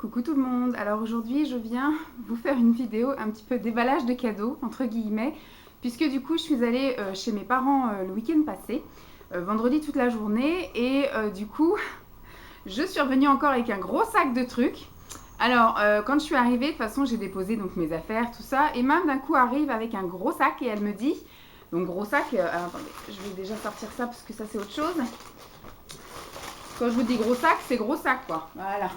Coucou tout le monde. Alors aujourd'hui je viens vous faire une vidéo un petit peu déballage de cadeaux entre guillemets, puisque du coup je suis allée chez mes parents le week-end passé, vendredi toute la journée, et du coup je suis revenue encore avec un gros sac de trucs. Alors quand je suis arrivée, de toute façon j'ai déposé donc mes affaires, tout ça, et même d'un coup arrive avec un gros sac et elle me dit, donc gros sac, alors, attendez, je vais déjà sortir ça parce que ça c'est autre chose. Quand je vous dis gros sac, c'est gros sac quoi, voilà.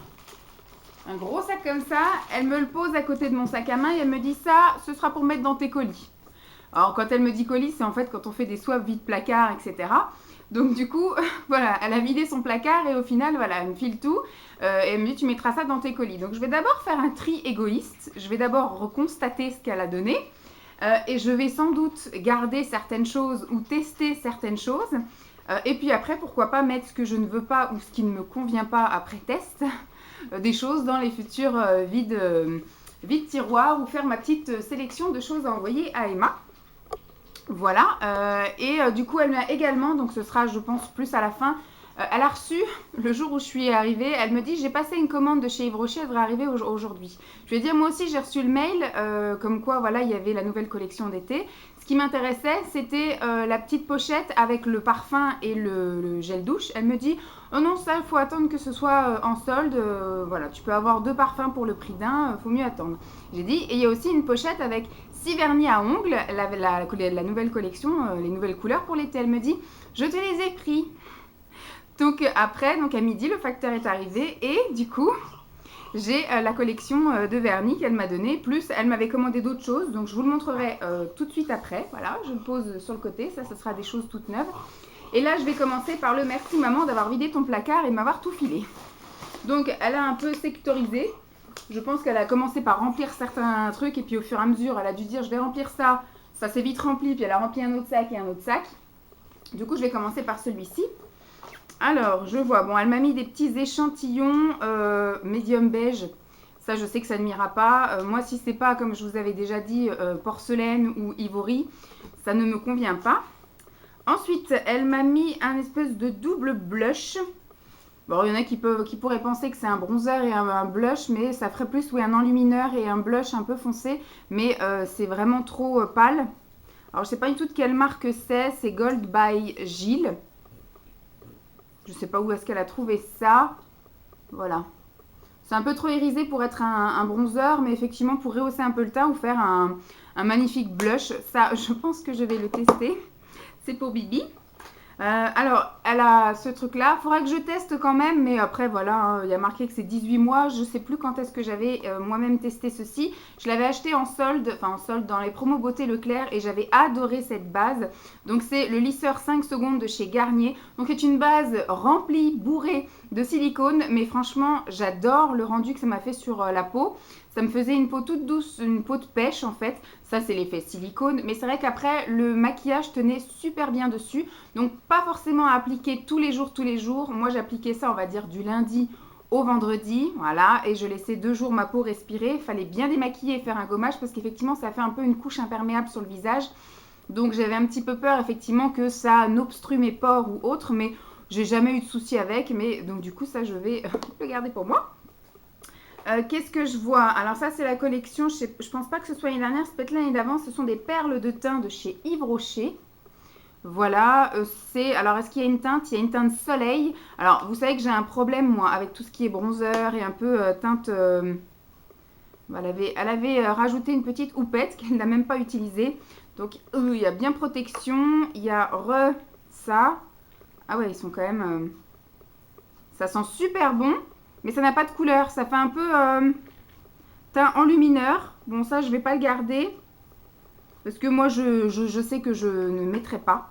Un gros sac comme ça, elle me le pose à côté de mon sac à main et elle me dit ça, ce sera pour mettre dans tes colis. Alors quand elle me dit colis, c'est en fait quand on fait des swaps vide-placard, etc. Donc du coup, voilà, elle a vidé son placard et au final, voilà, elle me file tout et elle me dit tu mettras ça dans tes colis. Donc je vais d'abord faire un tri égoïste, je vais d'abord reconstater ce qu'elle a donné et je vais sans doute garder certaines choses ou tester certaines choses. Et puis après, pourquoi pas mettre ce que je ne veux pas ou ce qui ne me convient pas après test, des choses dans les futurs vides tiroirs, ou faire ma petite sélection de choses à envoyer à Emma. Voilà, du coup elle m'a également, donc ce sera je pense plus à la fin, elle a reçu, le jour où je suis arrivée, elle me dit j'ai passé une commande de chez Yves Rocher, elle devrait arriver aujourd'hui. Je lui ai dit moi aussi j'ai reçu le mail, comme quoi voilà il y avait la nouvelle collection d'été. Ce qui m'intéressait c'était la petite pochette avec le parfum et le gel douche. Elle me dit oh non ça il faut attendre que ce soit en solde, voilà tu peux avoir 2 parfums pour le prix d'un, faut mieux attendre. J'ai dit et il y a aussi une pochette avec 6 vernis à ongles, la nouvelle collection, les nouvelles couleurs pour l'été. Elle me dit je te les ai pris. Donc après, donc à midi, le facteur est arrivé et du coup, j'ai la collection de vernis qu'elle m'a donnée. Plus, elle m'avait commandé d'autres choses, donc je vous le montrerai tout de suite après. Voilà, je le pose sur le côté, ça ce sera des choses toutes neuves. Et là, je vais commencer par le merci maman d'avoir vidé ton placard et de m'avoir tout filé. Donc, elle a un peu sectorisé. Je pense qu'elle a commencé par remplir certains trucs et puis au fur et à mesure, elle a dû dire je vais remplir ça. Ça s'est vite rempli, puis elle a rempli un autre sac et un autre sac. Du coup, je vais commencer par celui-ci. Alors, je vois, bon, elle m'a mis des petits échantillons médium beige. Ça, je sais que ça ne m'ira pas. Moi, si c'est pas, comme je vous avais déjà dit, porcelaine ou ivory, ça ne me convient pas. Ensuite, elle m'a mis un espèce de double blush. Bon, il y en a qui pourraient penser que c'est un bronzer et un blush, mais ça ferait plus un enlumineur et un blush un peu foncé. Mais c'est vraiment trop pâle. Alors, je sais pas du tout de quelle marque c'est Gold by Gilles. Je sais pas où est-ce qu'elle a trouvé ça. Voilà. C'est un peu trop irisé pour être un bronzer, mais effectivement pour rehausser un peu le teint ou faire un magnifique blush. Ça, je pense que je vais le tester. C'est pour Bibi. Alors, elle a ce truc-là. Il faudra que je teste quand même, mais après, voilà, hein, il y a marqué que c'est 18 mois. Je ne sais plus quand est-ce que j'avais moi-même testé ceci. Je l'avais acheté en solde, dans les promos Beauté Leclerc, et j'avais adoré cette base. Donc, c'est le lisseur 5 secondes de chez Garnier. Donc, c'est une base remplie, bourrée de silicone, mais franchement, j'adore le rendu que ça m'a fait sur la peau. Ça me faisait une peau toute douce, une peau de pêche en fait. Ça, c'est l'effet silicone. Mais c'est vrai qu'après, le maquillage tenait super bien dessus. Donc, pas forcément à appliquer tous les jours. Moi, j'appliquais ça, on va dire, du lundi au vendredi. Voilà. Et je laissais 2 jours ma peau respirer. Il fallait bien démaquiller et faire un gommage parce qu'effectivement, ça fait un peu une couche imperméable sur le visage. Donc, j'avais un petit peu peur, effectivement, que ça n'obstrue mes pores ou autre. Mais j'ai jamais eu de souci avec. Mais donc, du coup, ça, je vais le garder pour moi. Qu'est-ce que je vois? Alors ça c'est la collection, je pense pas que ce soit l'année dernière, c'est peut-être l'année d'avant. Ce sont des perles de teint de chez Yves Rocher. Voilà, alors est-ce qu'il y a une teinte? Il y a une teinte soleil. Alors vous savez que j'ai un problème moi avec tout ce qui est bronzer et un peu teinte... elle avait rajouté une petite houppette qu'elle n'a même pas utilisée. Donc il y a bien protection, il y a ça. Ah ouais, ils sont quand même... ça sent super bon. Mais ça n'a pas de couleur, ça fait un peu teint enlumineur. Bon, ça, je vais pas le garder. Parce que moi, je sais que je ne mettrai pas.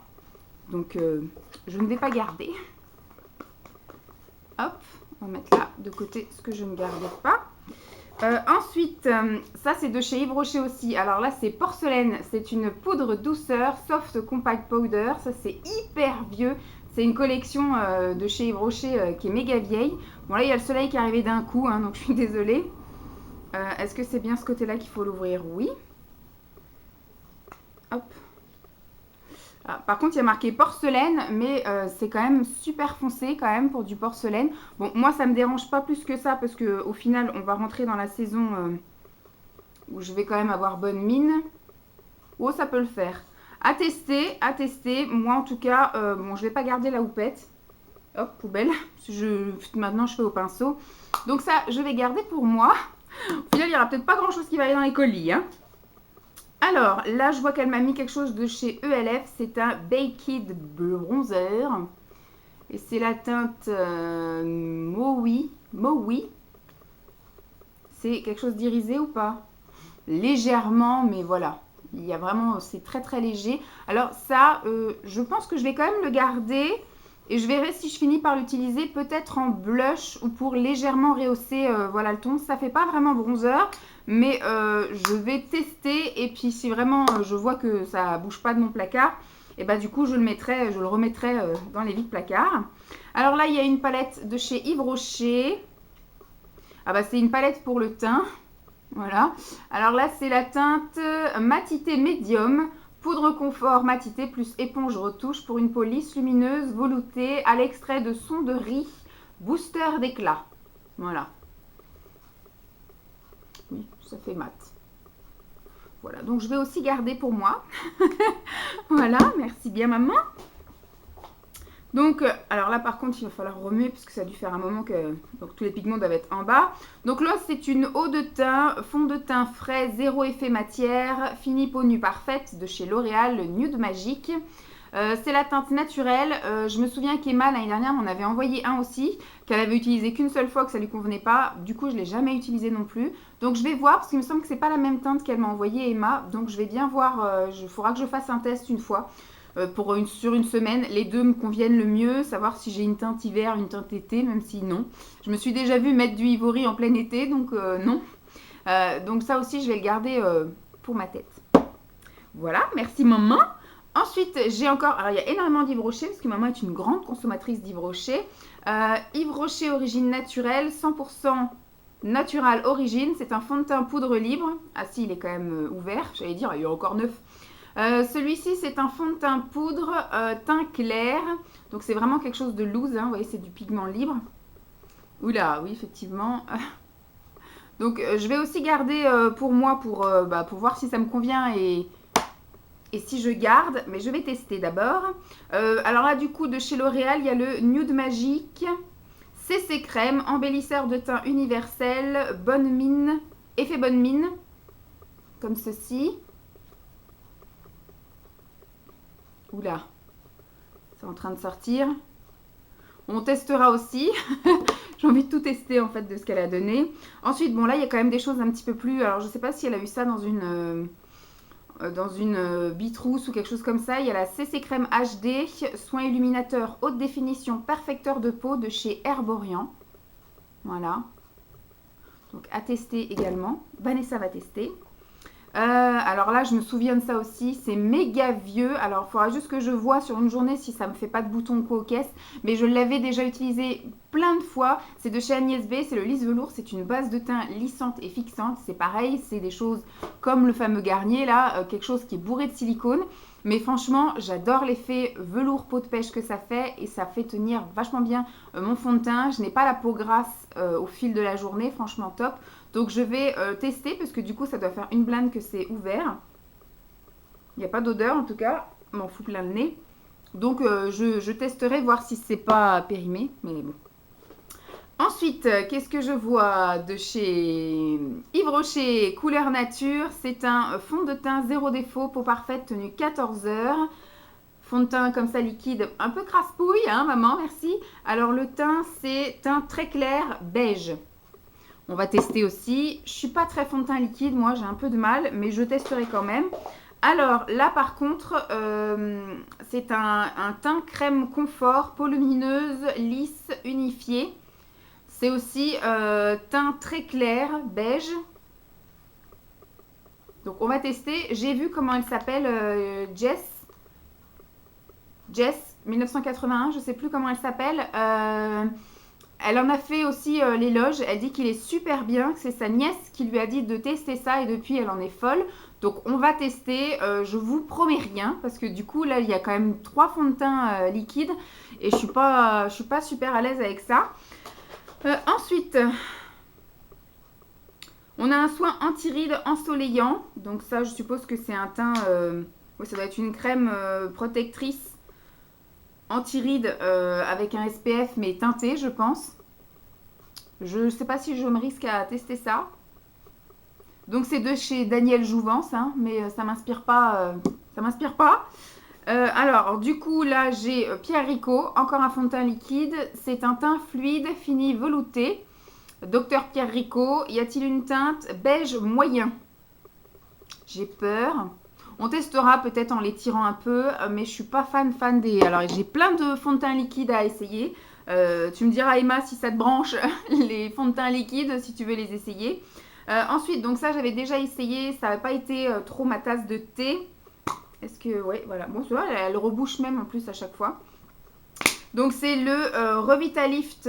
Donc, je ne vais pas garder. Hop, on va mettre là de côté ce que je ne gardais pas. Ensuite, ça, c'est de chez Yves Rocher aussi. Alors là, c'est porcelaine. C'est une poudre douceur, soft compact powder. Ça, c'est hyper vieux. C'est une collection de chez Yves Rocher qui est méga vieille. Bon là il y a le soleil qui est arrivé d'un coup, hein, donc je suis désolée. Est-ce que c'est bien ce côté-là qu'il faut l'ouvrir? Oui. Hop. Ah, par contre, il y a marqué porcelaine, mais c'est quand même super foncé quand même pour du porcelaine. Bon, moi, ça me dérange pas plus que ça parce que au final, on va rentrer dans la saison où je vais quand même avoir bonne mine. Oh, ça peut le faire. À tester, à tester. Moi, en tout cas, bon, je vais pas garder la houppette. Hop, poubelle. Maintenant, je fais au pinceau. Donc ça, je vais garder pour moi. Au final, il n'y aura peut-être pas grand-chose qui va aller dans les colis, hein. Alors, là, je vois qu'elle m'a mis quelque chose de chez ELF. C'est un Baked Bronzer. Et c'est la teinte Maui. Maui. C'est quelque chose d'irisé ou pas? Légèrement, mais voilà. Il y a vraiment, c'est très très léger. Alors ça, je pense que je vais quand même le garder. Et je verrai si je finis par l'utiliser peut-être en blush ou pour légèrement rehausser voilà, le ton. Ça fait pas vraiment bronzer, mais je vais tester. Et puis si vraiment je vois que ça bouge pas de mon placard, et bah du coup je le remettrai dans les vides placards. Alors là il y a une palette de chez Yves Rocher. Ah bah c'est une palette pour le teint. Voilà. Alors là c'est la teinte matité médium. Poudre confort matité plus éponge retouche pour une peau lisse, lumineuse, veloutée, à l'extrait de son de riz, booster d'éclat. Voilà. Oui, ça fait mat. Voilà, donc je vais aussi garder pour moi. Voilà, merci bien maman. Donc, alors là par contre il va falloir remuer parce que ça a dû faire un moment que donc, tous les pigments doivent être en bas. Donc là c'est une eau de teint, fond de teint frais, zéro effet matière, fini peau nue parfaite de chez L'Oréal, le Nude Magique. C'est la teinte naturelle. Je me souviens qu'Emma l'année dernière m'en avait envoyé un aussi, qu'elle avait utilisé qu'une seule fois, que ça lui convenait pas. Du coup je ne l'ai jamais utilisé non plus. Donc je vais voir parce qu'il me semble que c'est pas la même teinte qu'elle m'a envoyé Emma. Donc je vais bien voir, il faudra que je fasse un test une fois. Sur une semaine, les deux me conviennent le mieux, savoir si j'ai une teinte hiver, une teinte été, même si non. Je me suis déjà vue mettre du Ivory en plein été, donc non. Donc ça aussi, je vais le garder pour ma tête. Voilà, merci maman. Ensuite, j'ai encore, alors il y a énormément d'Yves Rocher, parce que maman est une grande consommatrice d'Yves Rocher. Yves Rocher origine naturelle, 100% natural origine, c'est un fond de teint poudre libre. Ah si, il est quand même ouvert, j'allais dire, il est encore neuf. Celui-ci c'est un fond de teint poudre teint clair, donc c'est vraiment quelque chose de loose, hein. Vous voyez c'est du pigment libre. Oula oui effectivement. Donc je vais aussi garder pour moi pour voir si ça me convient et si je garde, mais je vais tester d'abord. Alors là du coup de chez L'Oréal il y a le Nude Magique CC Crème, embellisseur de teint universel, bonne mine, effet bonne mine, comme ceci. Oula, c'est en train de sortir. On testera aussi. J'ai envie de tout tester en fait de ce qu'elle a donné. Ensuite, bon là, il y a quand même des choses un petit peu plus... Alors, je ne sais pas si elle a eu ça dans une Bitrousse ou quelque chose comme ça. Il y a la CC Crème HD, soin illuminateur haute définition, perfecteur de peau de chez Herborian. Voilà. Donc, à tester également. Vanessa va tester. Alors là, je me souviens de ça aussi. C'est méga vieux. Alors, il faudra juste que je vois sur une journée si ça me fait pas de boutons ou quoi aux caisses. Mais je l'avais déjà utilisé plein de fois. C'est de chez Agnès B. C'est le lisse velours. C'est une base de teint lissante et fixante. C'est pareil. C'est des choses comme le fameux Garnier là. Quelque chose qui est bourré de silicone. Mais franchement, j'adore l'effet velours peau de pêche que ça fait. Et ça fait tenir vachement bien mon fond de teint. Je n'ai pas la peau grasse au fil de la journée. Franchement, top. Donc je vais tester parce que du coup ça doit faire une blinde que c'est ouvert. Il n'y a pas d'odeur en tout cas, m'en fout plein le nez. Donc je testerai voir si c'est pas périmé, mais bon. Ensuite, qu'est-ce que je vois de chez Yves Rocher Couleur Nature? C'est un fond de teint zéro défaut, peau parfaite, tenue 14 heures. Fond de teint comme ça liquide, un peu crasse-pouille, hein maman, merci. Alors le teint, c'est teint très clair, beige. On va tester aussi. Je suis pas très fond de teint liquide, moi j'ai un peu de mal, mais je testerai quand même. Alors là par contre, c'est un teint crème confort, peau lumineuse, lisse, unifiée. C'est aussi teint très clair, beige. Donc on va tester. J'ai vu comment elle s'appelle, Jess 1981, je sais plus comment elle s'appelle. Elle en a fait aussi l'éloge. Elle dit qu'il est super bien, que c'est sa nièce qui lui a dit de tester ça et depuis elle en est folle. Donc on va tester, je vous promets rien parce que du coup là il y a quand même 3 fonds de teint liquides et je suis pas super à l'aise avec ça. Ensuite, on a un soin anti-rides ensoleillant. Donc ça je suppose que c'est un teint, ouais, ça doit être une crème protectrice anti-rides avec un SPF mais teinté je pense. Je ne sais pas si je me risque à tester ça. Donc c'est de chez Daniel Jouvence, hein, mais ça m'inspire pas. Alors du coup là j'ai Pierre Ricot, encore un fond de teint liquide. C'est un teint fluide fini velouté. Docteur Pierre Ricot, y a-t-il une teinte beige moyen? J'ai peur. On testera peut-être en les tirant un peu, mais je suis pas fan des... Alors j'ai plein de fonds de teint liquides à essayer. Tu me diras Emma si ça te branche les fonds de teint liquides, si tu veux les essayer. Ensuite, donc ça j'avais déjà essayé, ça n'a pas été trop ma tasse de thé. Est-ce que, ouais, voilà, bon tu vois, elle rebouche même en plus à chaque fois. Donc c'est le Revitalift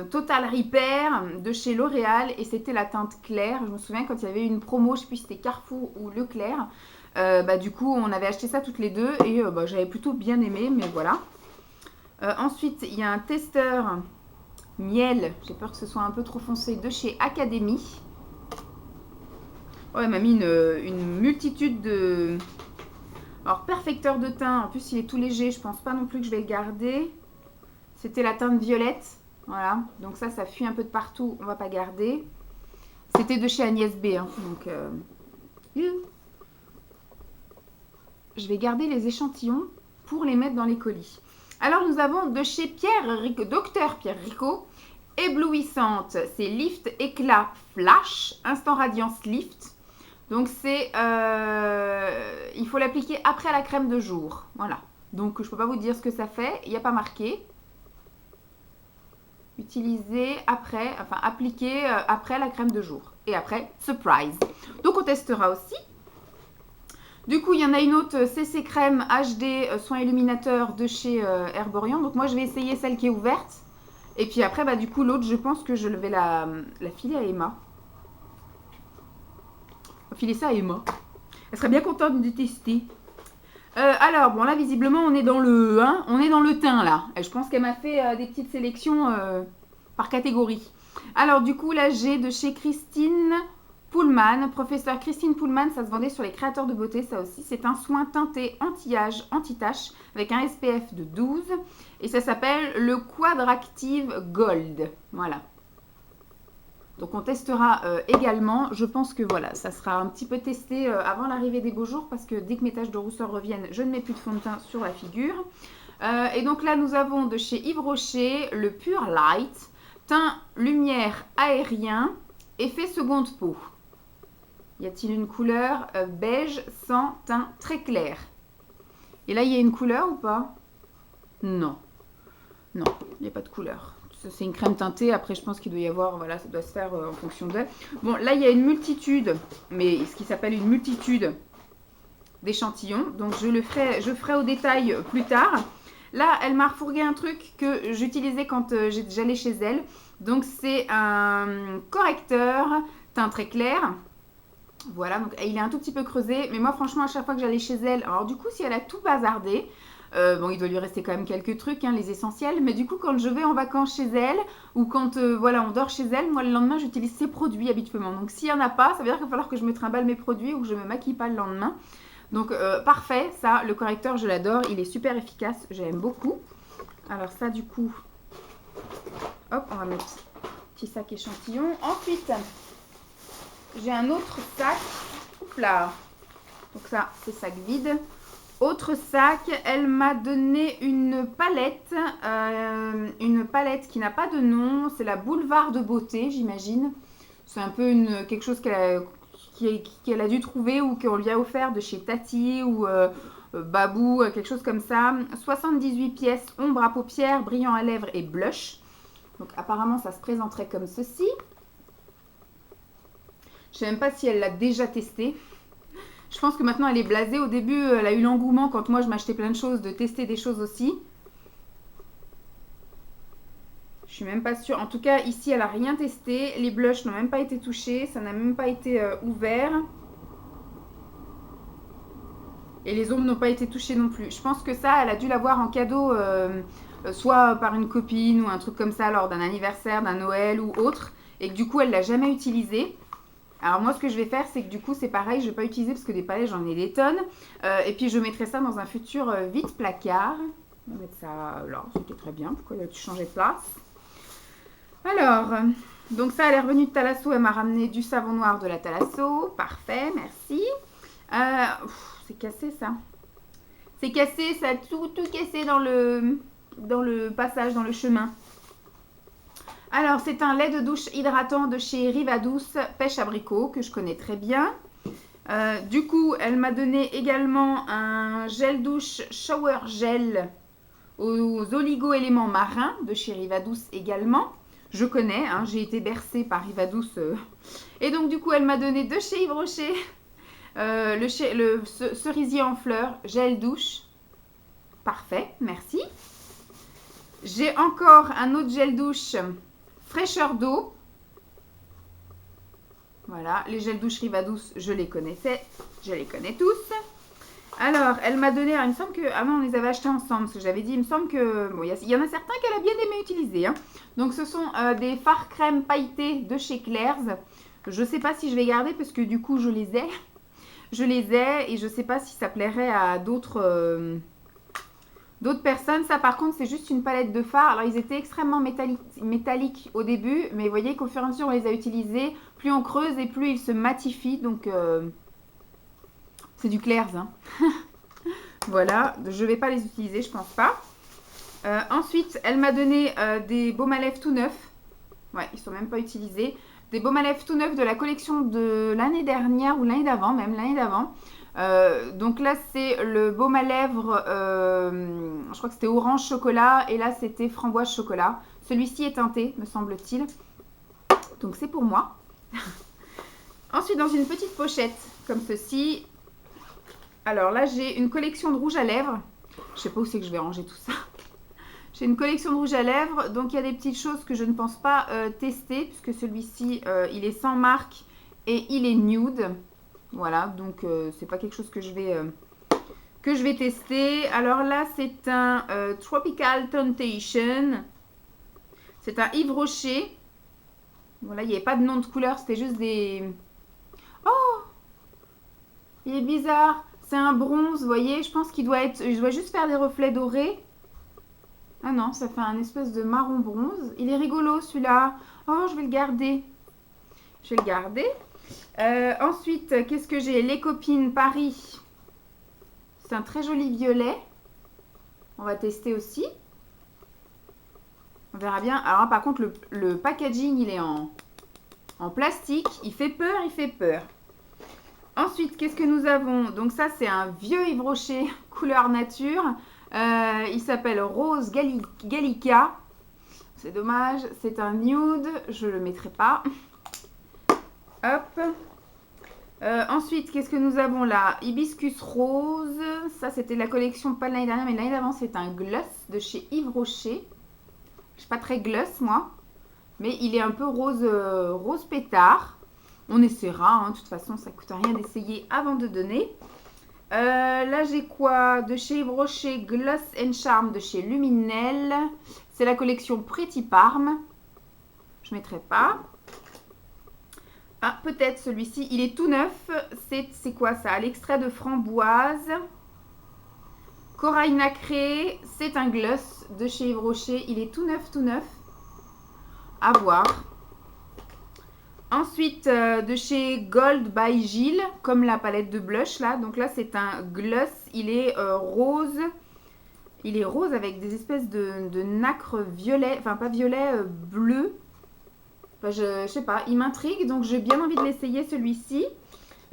Total Repair de chez L'Oréal et c'était la teinte claire. Je me souviens quand il y avait une promo, je sais plus si c'était Carrefour ou Leclerc. Du coup on avait acheté ça toutes les deux et j'avais plutôt bien aimé, mais voilà. Ensuite il y a un testeur miel, j'ai peur que ce soit un peu trop foncé, de chez Academy. Ouais, elle m'a mis une multitude de... Alors, perfecteur de teint, en plus il est tout léger, je pense pas non plus que je vais le garder. C'était la teinte violette, voilà. Donc ça fuit un peu de partout, on va pas garder. C'était de chez Agnès B, hein, donc... Je vais garder les échantillons pour les mettre dans les colis. Alors, nous avons de chez Docteur Pierre Ricot, éblouissante, c'est Lift Éclat Flash, Instant Radiance Lift. Donc c'est, il faut l'appliquer après la crème de jour, voilà. Donc je peux pas vous dire ce que ça fait, il n'y a pas marqué. Utiliser après, enfin appliquer après la crème de jour. Et après, surprise. Donc on testera aussi. Du coup, il y en a une autre CC Crème HD Soin Illuminateur de chez Herborian. Donc moi, je vais essayer celle qui est ouverte. Et puis après, du coup, l'autre, je pense que je vais la filer à Emma. On va filer ça à Emma. Elle serait bien contente de tester. Alors, bon, là, visiblement, on est dans le, on est dans le teint, là. Et je pense qu'elle m'a fait des petites sélections par catégorie. Alors, du coup, là, j'ai de chez Christine Pullman, professeur Christine Pullman, ça se vendait sur les créateurs de beauté, ça aussi. C'est un soin teinté anti-âge, anti-tache, avec un SPF de 12. Et ça s'appelle le Quadractive Gold. Voilà. Donc on testera également. Je pense que voilà, ça sera un petit peu testé avant l'arrivée des beaux jours, parce que dès que mes taches de rousseur reviennent, je ne mets plus de fond de teint sur la figure. Et donc là, nous avons de chez Yves Rocher le Pure Light, teint lumière aérien, effet seconde peau. Y a-t-il une couleur beige sans teint très clair? Et là, il y a une couleur ou pas? Non. Non, il n'y a pas de couleur. C'est une crème teintée. Après, je pense qu'il doit y avoir... Voilà, ça doit se faire en fonction de... Bon, là, il y a une multitude, mais ce qui s'appelle une multitude d'échantillons. Donc, je ferai au détail plus tard. Là, elle m'a refourgué un truc que j'utilisais quand j'allais chez elle. Donc, c'est un correcteur teint très clair. Voilà, donc il est un tout petit peu creusé. Mais moi, franchement, à chaque fois que j'allais chez elle... Alors, du coup, si elle a tout bazardé... bon, il doit lui rester quand même quelques trucs, les essentiels. Mais du coup, quand je vais en vacances chez elle, ou quand voilà, on dort chez elle, moi, le lendemain, j'utilise ses produits habituellement. Donc, s'il n'y en a pas, ça veut dire qu'il va falloir que je me trimballe mes produits ou que je ne me maquille pas le lendemain. Donc, parfait. Ça, le correcteur, je l'adore. Il est super efficace. J'aime beaucoup. Alors, ça, du coup... Hop, on va mettre petit sac échantillon. Ensuite, j'ai un autre sac. Oups là. Donc ça, c'est sac vide. Autre sac, elle m'a donné une palette qui n'a pas de nom. C'est la Boulevard de Beauté, j'imagine. C'est un peu quelque chose qu'elle a dû trouver ou qu'on lui a offert de chez Tati ou Babou, quelque chose comme ça. 78 pièces, ombre à paupières, brillant à lèvres et blush. Donc apparemment, ça se présenterait comme ceci. Je ne sais même pas si elle l'a déjà testé. Je pense que maintenant elle est blasée. Au début, elle a eu l'engouement quand moi je m'achetais plein de choses, de tester des choses aussi. Je suis même pas sûre. En tout cas, ici, elle n'a rien testé. Les blushs n'ont même pas été touchés. Ça n'a même pas été ouvert. Et les ombres n'ont pas été touchées non plus. Je pense que ça, elle a dû l'avoir en cadeau, soit par une copine ou un truc comme ça, lors d'un anniversaire, d'un Noël ou autre. Et que du coup, elle l'a jamais utilisé. Alors moi, ce que je vais faire, c'est que du coup, c'est pareil, je vais pas utiliser parce que des palets, j'en ai des tonnes. Et puis, je mettrai ça dans un futur vide placard. On va mettre ça là, c'était très bien. Pourquoi as-tu changé de place? Alors, donc ça, elle est revenue de Thalasso. Elle m'a ramené du savon noir de la Thalasso. Parfait, merci. C'est cassé ça. C'est cassé, ça a tout cassé dans le passage, dans le chemin. Alors, c'est un lait de douche hydratant de chez Rivadouce Pêche Abricot, que je connais très bien. Du coup, elle m'a donné également un gel douche Shower Gel aux oligo-éléments marins de chez Rivadouce également. Je connais, hein, j'ai été bercée par Rivadouce. Et donc, du coup, elle m'a donné de chez Yves Rocher le cerisier en fleurs gel douche. Parfait, merci. J'ai encore un autre gel douche fraîcheur d'eau. Voilà, les gels douche Rivadouce, je les connaissais, je les connais tous. Alors, elle m'a donné, il me semble que, ah non, on les avait achetés ensemble, parce que j'avais dit, il me semble que, bon, il y en a certains qu'elle a bien aimé utiliser. Hein. Donc, ce sont des fards crème pailletés de chez Claire's. Je ne sais pas si je vais garder, parce que du coup, je les ai. Je les ai, et je ne sais pas si ça plairait à d'autres personnes. Ça, par contre, c'est juste une palette de fards. Alors, ils étaient extrêmement métalliques au début, mais vous voyez qu'au fur et à mesure, on les a utilisés. Plus on creuse et plus ils se matifient, donc... c'est du Claire's. Hein. Voilà, je ne vais pas les utiliser, je pense pas. Ensuite, elle m'a donné des baumes à lèvres tout neufs. Ouais, ils ne sont même pas utilisés. Des baumes à lèvres tout neufs de la collection de l'année dernière ou l'année d'avant, même l'année d'avant. Donc là, c'est le baume à lèvres, je crois que c'était orange chocolat. Et là, c'était framboise chocolat. Celui-ci est teinté, me semble-t-il. Donc c'est pour moi. Ensuite, dans une petite pochette comme ceci... Alors là, j'ai une collection de rouge à lèvres. Je sais pas où c'est que je vais ranger tout ça. J'ai une collection de rouge à lèvres. Donc, il y a des petites choses que je ne pense pas tester. Puisque celui-ci, il est sans marque et il est nude. Voilà, donc c'est pas quelque chose que je vais tester. Alors là, c'est un Tropical Temptation. C'est un Yves Rocher. Voilà, il n'y avait pas de nom de couleur. C'était juste des... Oh! Il est bizarre. C'est un bronze, vous voyez. Je pense qu'il doit être... Je dois juste faire des reflets dorés. Ah non, ça fait un espèce de marron bronze. Il est rigolo, celui-là. Oh, je vais le garder. Je vais le garder. Ensuite, qu'est-ce que j'ai? Les Copines Paris. C'est un très joli violet. On va tester aussi. On verra bien. Alors, par contre, le packaging, il est en plastique. Il fait peur, il fait peur. Ensuite, qu'est-ce que nous avons? Donc ça, c'est un vieux Yves Rocher couleur nature. Il s'appelle Rose Gallica. C'est dommage. C'est un nude. Je ne le mettrai pas. Hop. Ensuite, qu'est-ce que nous avons là? Hibiscus rose. Ça, c'était la collection, pas de l'année dernière, mais l'année d'avant, c'est un gloss de chez Yves Rocher. Je ne suis pas très gloss, moi. Mais il est un peu rose, rose pétard. On essaiera, hein. De toute façon, ça ne coûte rien d'essayer avant de donner. Là, j'ai quoi? De chez Yves Rocher, Gloss and Charm de chez Luminel. C'est la collection Pretty Parme. Je ne mettrai pas. Ah, peut-être celui-ci. Il est tout neuf. C'est quoi ça? L'extrait de framboise. Corail nacré. C'est un gloss de chez Yves Rocher. Il est tout neuf, tout neuf. À voir. Ensuite, de chez Gold by Gilles, comme la palette de blush là. Donc là, c'est un gloss. Il est rose. Il est rose avec des espèces de nacre violet. Enfin, pas violet, bleu. Enfin, je sais pas. Il m'intrigue. Donc, j'ai bien envie de l'essayer celui-ci.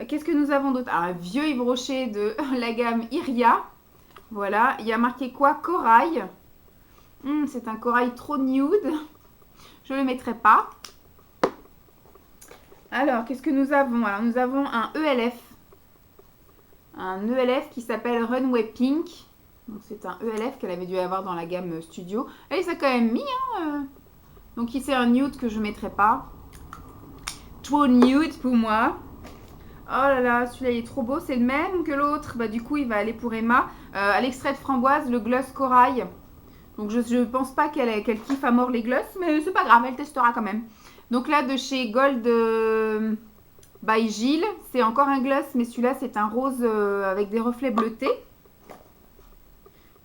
Qu'est-ce que nous avons d'autre? Un vieux Yves Rocher de la gamme Iria. Voilà. Il y a marqué quoi? Corail. C'est un corail trop nude. Je ne le mettrai pas. Alors, qu'est-ce que nous avons? Alors, nous avons un ELF. Un ELF qui s'appelle Runway Pink. Donc, c'est un ELF qu'elle avait dû avoir dans la gamme Studio. Elle s'est quand même mis. Hein, Donc, ici, c'est un nude que je ne mettrai pas. Trop nude pour moi. Oh là là, celui-là il est trop beau. C'est le même que l'autre. Bah, du coup, il va aller pour Emma. À l'extrait de framboise, le gloss corail. Donc, je pense pas qu'elle kiffe à mort les gloss, mais c'est pas grave, elle testera quand même. Donc là, de chez Gold by Gilles, c'est encore un gloss, mais celui-là, c'est un rose avec des reflets bleutés.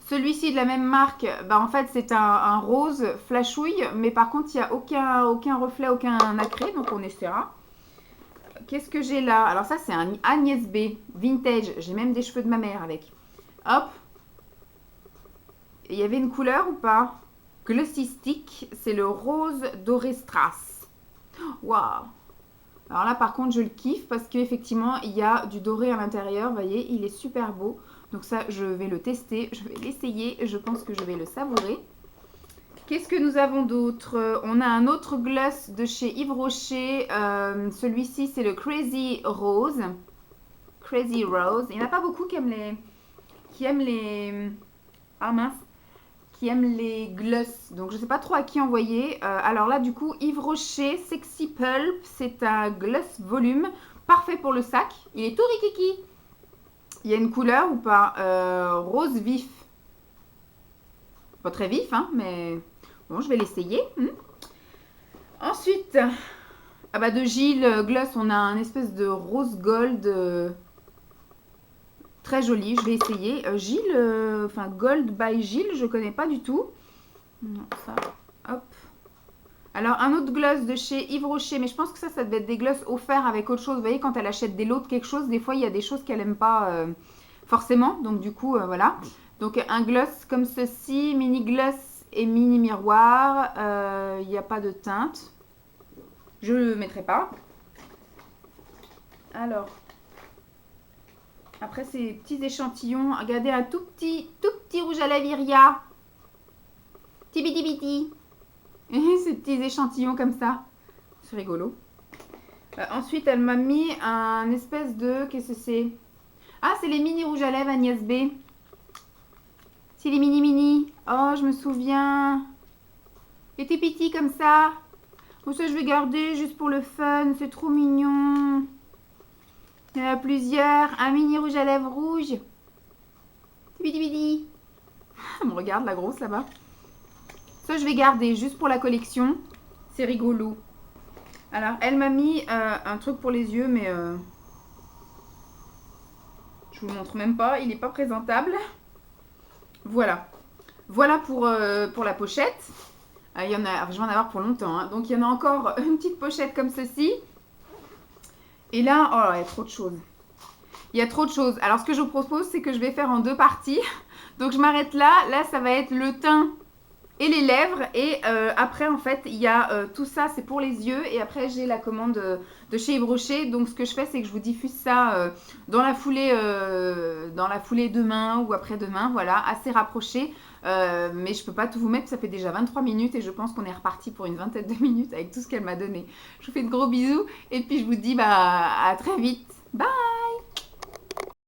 Celui-ci de la même marque, bah en fait c'est un rose flashouille, mais par contre il n'y a aucun reflet, aucun nacré, donc on essaiera. Qu'est-ce que j'ai là? Alors ça c'est un Agnès B, vintage, j'ai même des cheveux de ma mère avec. Hop. Il y avait une couleur ou pas? Glossy Stick, c'est le rose doré strass. Waouh! Alors là par contre je le kiffe parce qu'effectivement il y a du doré à l'intérieur, vous voyez, il est super beau. Donc ça, je vais le tester, je vais l'essayer, je pense que je vais le savourer. Qu'est-ce que nous avons d'autre? On a un autre gloss de chez Yves Rocher. Celui-ci, c'est le Crazy Rose. Crazy Rose. Il n'y en a pas beaucoup qui aiment les... Ah mince. Qui aiment les gloss. Donc, je ne sais pas trop à qui envoyer. Alors là, du coup, Yves Rocher Sexy Pulp. C'est un gloss volume. Parfait pour le sac. Il est tout rikiki. Il y a une couleur ou pas? Rose vif. Pas très vif, hein, mais bon, je vais l'essayer. Ensuite, ah bah de Gilles Gloss, on a un espèce de rose gold très joli. Je vais essayer. Gilles, enfin Gold by Gilles, je connais pas du tout. Non, ça, hop. Alors, un autre gloss de chez Yves Rocher, mais je pense que ça devait être des gloss offerts avec autre chose. Vous voyez, quand elle achète des lots de quelque chose, des fois, il y a des choses qu'elle n'aime pas forcément. Donc, du coup, voilà. Donc, un gloss comme ceci, mini gloss et mini miroir. Il n'y a pas de teinte. Je ne le mettrai pas. Alors, après ces petits échantillons, regardez un tout petit rouge à la Viria. Tibiti biti. Ces petits échantillons comme ça. C'est rigolo. Ensuite, elle m'a mis un espèce de... Qu'est-ce que c'est? Ah, c'est les mini rouges à lèvres Agnès B. C'est les mini. Oh, je me souviens. Les petits petits comme ça. Bon, ça, je vais garder juste pour le fun. C'est trop mignon. Il y en a plusieurs. Un mini rouge à lèvres rouge. Tibiti biti. Elle me regarde, la grosse, là-bas. Ça, je vais garder juste pour la collection. C'est rigolo. Alors, elle m'a mis un truc pour les yeux, mais je vous le montre même pas. Il n'est pas présentable. Voilà. Voilà pour la pochette. Il y en a, je vais en avoir pour longtemps. Hein. Donc, il y en a encore une petite pochette comme ceci. Et là, oh, il y a trop de choses. Il y a trop de choses. Alors, ce que je vous propose, c'est que je vais faire en 2 parties. Donc, je m'arrête là. Là, ça va être le teint et les lèvres. Et après, en fait, il y a tout ça, c'est pour les yeux. Et après, j'ai la commande de chez Yves Rocher. Donc, ce que je fais, c'est que je vous diffuse ça dans la foulée demain ou après-demain. Voilà, assez rapproché. Mais je peux pas tout vous mettre, ça fait déjà 23 minutes et je pense qu'on est reparti pour une vingtaine de minutes avec tout ce qu'elle m'a donné. Je vous fais de gros bisous et puis je vous dis à très vite. Bye!